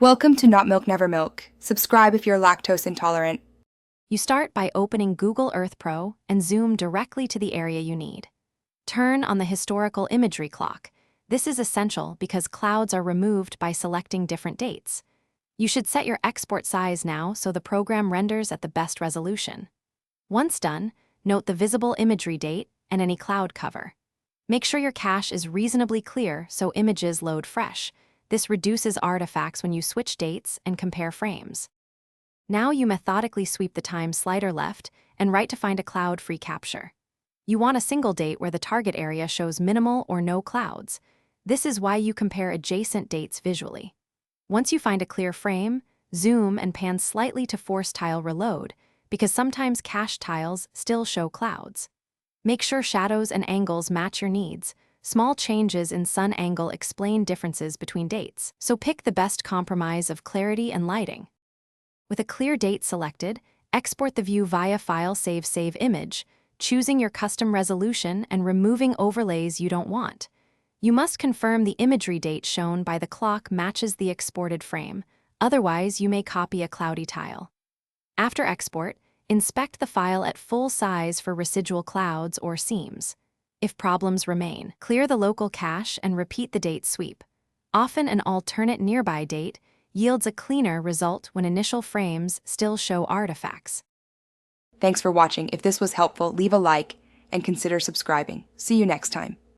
Welcome to Not Milk Never Milk. Subscribe if you're lactose intolerant. You start by opening Google Earth Pro and zoom directly to the area you need. Turn on the historical imagery clock. This is essential because clouds are removed by selecting different dates. You should set your export size now so the program renders at the best resolution. Once done, note the visible imagery date and any cloud cover. Make sure your cache is reasonably clear so images load fresh. This reduces artifacts when you switch dates and compare frames. Now you methodically sweep the time slider left and right to find a cloud-free capture. You want a single date where the target area shows minimal or no clouds. This is why you compare adjacent dates visually. Once you find a clear frame, zoom and pan slightly to force tile reload, because sometimes cached tiles still show clouds. Make sure shadows and angles match your needs. Small changes in sun angle explain differences between dates, so pick the best compromise of clarity and lighting. With a clear date selected, export the view via File Save Image, choosing your custom resolution and removing overlays you don't want. You must confirm the imagery date shown by the clock matches the exported frame, otherwise you may copy a cloudy tile. After export, inspect the file at full size for residual clouds or seams. If problems remain, clear the local cache and repeat the date sweep. Often an alternate nearby date yields a cleaner result when initial frames still show artifacts. Thanks for watching. If this was helpful, leave a like and consider subscribing. See you next time.